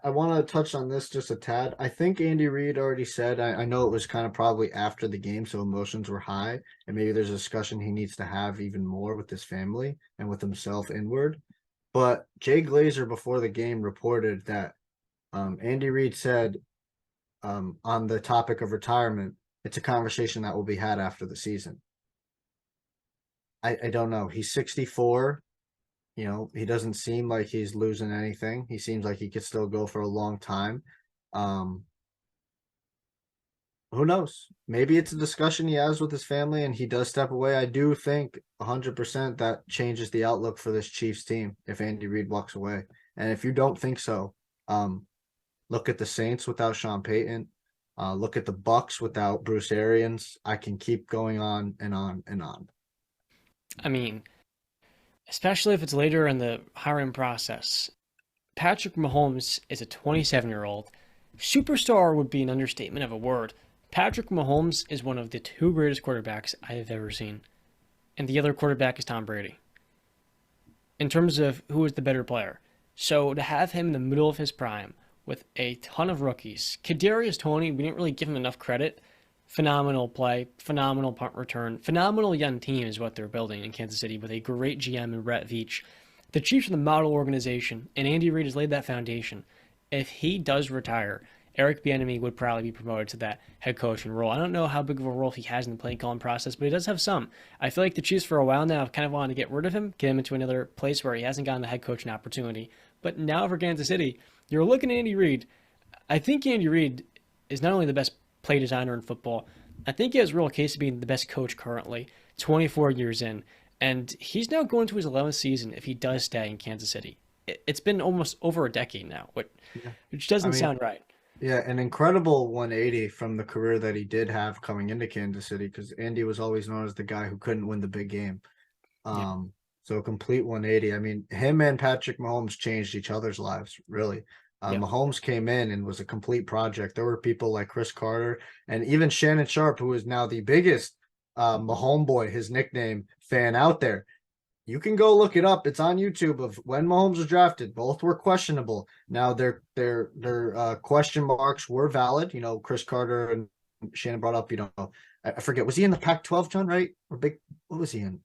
I want to touch on this just a tad. I think Andy Reid already said, I know it was kind of probably after the game, so emotions were high, and maybe there's a discussion he needs to have even more with his family and with himself inward. But Jay Glazer before the game reported that Andy Reid said on the topic of retirement, it's a conversation that will be had after the season. I don't know. He's 64. You know, he doesn't seem like he's losing anything. He seems like he could still go for a long time. Um, who knows? Maybe it's a discussion he has with his family and he does step away. I do think 100% that changes the outlook for this Chiefs team if Andy Reid walks away. And if you don't think so, um, look at the Saints without Sean Payton. Look at the Bucks without Bruce Arians. I can keep going on and on and on. I mean, especially if it's later in the hiring process. Patrick Mahomes is a 27-year-old. Superstar would be an understatement of a word. Patrick Mahomes is one of the two greatest quarterbacks I have ever seen. And the other quarterback is Tom Brady. In terms of who is the better player. So to have him in the middle of his prime with a ton of rookies. Kadarius Toney, we didn't really give him enough credit. Phenomenal play, phenomenal punt return, phenomenal young team is what they're building in Kansas City with a great GM in Brett Veach. The Chiefs are the model organization, and Andy Reid has laid that foundation. If he does retire, Eric Bieniemy would probably be promoted to that head coaching role. I don't know how big of a role he has in the play calling process, but he does have some. I feel like the Chiefs for a while now have kind of wanted to get rid of him, get him into another place where he hasn't gotten the head coaching opportunity. But now for Kansas City, you're looking at Andy Reid. I think Andy Reid is not only the best play designer in football, I think he has a real case of being the best coach currently, 24 years in. And he's now going to his 11th season if he does stay in Kansas City. It's been almost over a decade now, Yeah. which I doesn't mean, sound right. yeah, an incredible 180 from the career that he did have coming into Kansas City because Andy was always known as the guy who couldn't win the big game. Yeah. So a complete 180. I mean, him and Patrick Mahomes changed each other's lives, really. Yep. Mahomes came in and was a complete project. There were people like Chris Carter and even Shannon Sharp, who is now the biggest Mahomes boy, his nickname fan out there. You can go look it up. It's on YouTube of when Mahomes was drafted. Both were questionable. Now their question marks were valid. You know, Chris Carter and Shannon brought up. You know, I forget. Was he in the Pac-12, John? Right? Or big? What was he in?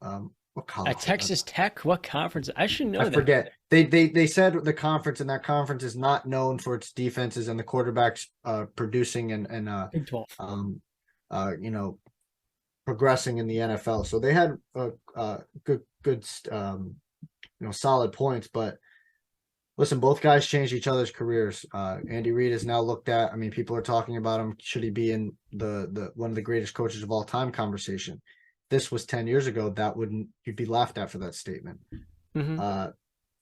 What At college? Texas Tech, what conference? I should I know that. forget. They said the conference and that conference is not known for its defenses and the quarterbacks producing and Big 12. um you know progressing in the NFL. So they had good solid points. But listen, both guys changed each other's careers. Andy Reid is now looked at. I mean, people are talking about him. Should he be in the one of the greatest coaches of all time conversation? This was 10 years ago. That wouldn't you'd be laughed at for that statement. Hmm. Uh,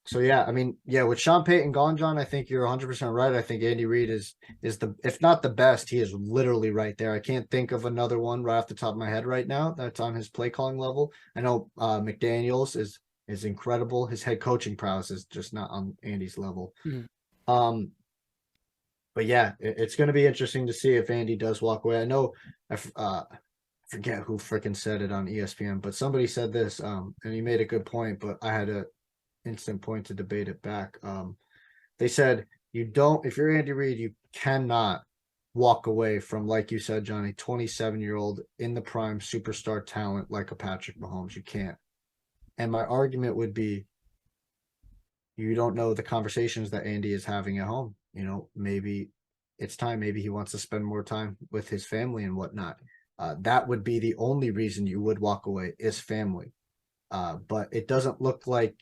so yeah, I mean, yeah, with Sean Payton gone, John, I think you're 100% right. I think Andy Reid is the if not the best, he is literally right there. I can't think of another one right off the top of my head right now that's on his play calling level. I know McDaniels is incredible. His head coaching prowess is just not on Andy's level. Hmm. Um, but yeah, it's going to be interesting to see if Andy does walk away. I know I forget who freaking said it on ESPN, but somebody said this, and he made a good point, but I had a instant point to debate it back. They said you don't if you're Andy Reid, you cannot walk away from, like you said, Johnny, 27-year-old in the prime superstar talent like a Patrick Mahomes. You can't. And my argument would be you don't know the conversations that Andy is having at home. You know, maybe it's time. Maybe he wants to spend more time with his family and whatnot. That would be the only reason you would walk away is family. But it doesn't look like,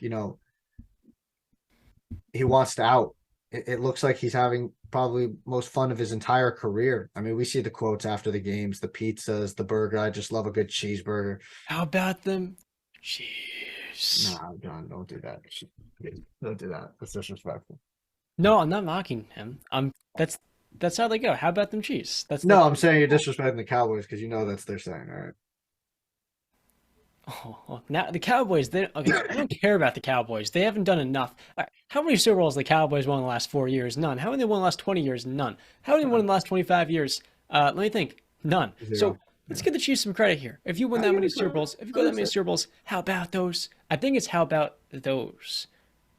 he wants to out. It looks like he's having probably most fun of his entire career. I mean, we see the quotes after the games, the pizzas, the burger. I just love a good cheeseburger. How about them? Jeez. No, John, don't do that. Don't do that. That's disrespectful. No, I'm not mocking him. That's how they go. How about them cheese? No, I'm saying you're disrespecting the Cowboys because you know that's their saying. All right. Oh, well, now the Cowboys. They okay. I don't care about the Cowboys. They haven't done enough. All right, how many Super Bowls the Cowboys won in the last 4 years? None. How many they won in the last 20 years? None. How many won in the last 25 years? Let me think. None. So Zero. let's Yeah. give the Chiefs some credit here. If you win I that give many it Super credit. Bowls, if you go that many Listen, Super Bowls, how about those? I think it's how about those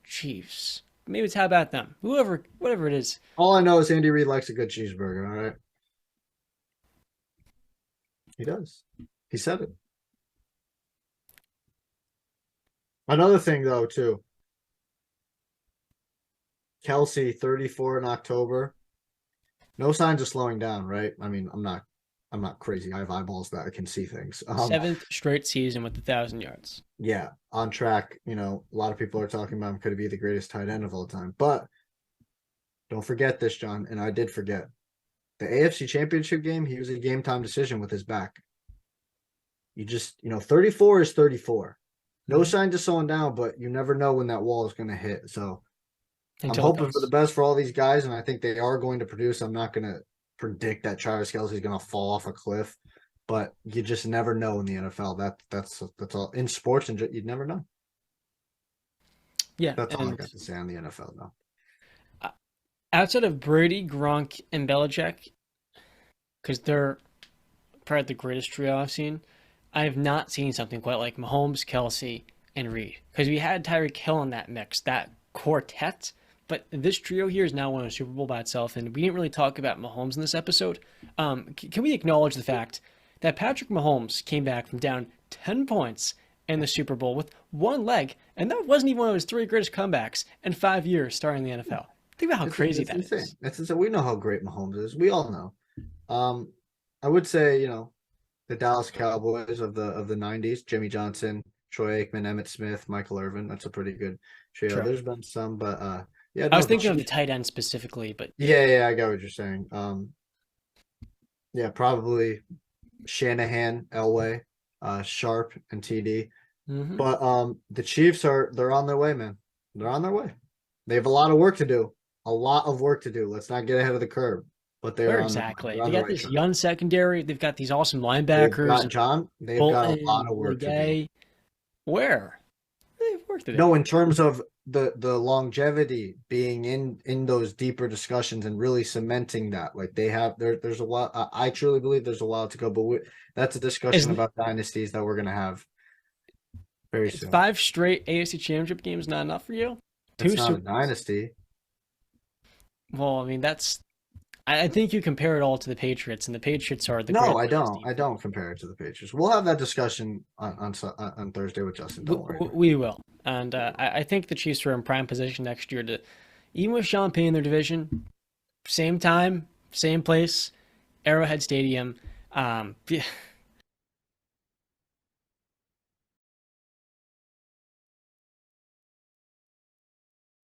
Chiefs. maybe it's how about them? Whoever, whatever it is. All I know is Andy Reid likes a good cheeseburger. All right, he does. He said it. Another thing though, too. Kelsey, 34 in October. No signs of slowing down, right? I mean, I'm not crazy. I have eyeballs that I can see things. Seventh straight season with 1,000 yards. Yeah, on track. You know, a lot of people are talking about him could be the greatest tight end of all time. But don't forget this, John, and I did forget. The AFC Championship game, he was a game time decision with his back. You just, 34 is 34. No signs of slowing down, but you never know when that wall is going to hit. So I'm hoping for the best for all these guys, and I think they are going to produce. I'm not going to predict that Travis Kelce is going to fall off a cliff, but you just never know in the NFL. That's all in sports, and you'd never know. Yeah, that's all I got to say on the NFL now. Outside of Brady, Gronk, and Belichick, because they're probably the greatest trio I've seen, I have not seen something quite like Mahomes, Kelce, and Reed. Because we had Tyreek Hill in that mix, that quartet. But this trio here is now won a Super Bowl by itself, and we didn't really talk about Mahomes in this episode. Can we acknowledge the fact that Patrick Mahomes came back from down 10 points in the Super Bowl with one leg, and that wasn't even one of his 3 greatest comebacks in 5 years starting in the NFL? Think about how crazy that insane. is. It's insane. We know how great Mahomes is. We all know. I would say, the Dallas Cowboys of the 90s, Jimmy Johnson, Troy Aikman, Emmitt Smith, Michael Irvin. That's a pretty good trio. True. There's been some, but yeah. I was thinking of the tight end specifically, but yeah, I got what you're saying. Yeah, probably Shanahan, Elway, Sharp, and TD. mm-hmm. But the Chiefs they're on their way, man. They're on their way. They have a lot of work to do. A lot of work to do. Let's not get ahead of the curve. But they're exactly. On they the got right this track. young secondary. They've got these awesome linebackers. They've got a lot of work to do. Where? They've worked to do. No, in terms of the longevity, being in those deeper discussions and really cementing that, like they have there's a while. I truly believe there's a while to go, but that's a discussion about dynasties that we're gonna have very soon. 5 straight AFC Championship games not enough for you? It's not a dynasty. Well, I mean I think you compare it all to the Patriots, and the Patriots are the No, I don't. I don't compare it to the Patriots. We'll have that discussion on Thursday with Justin. Don't worry. We will, and I think the Chiefs are in prime position next year to, even with Sean Payne in their division, same time, same place, Arrowhead Stadium.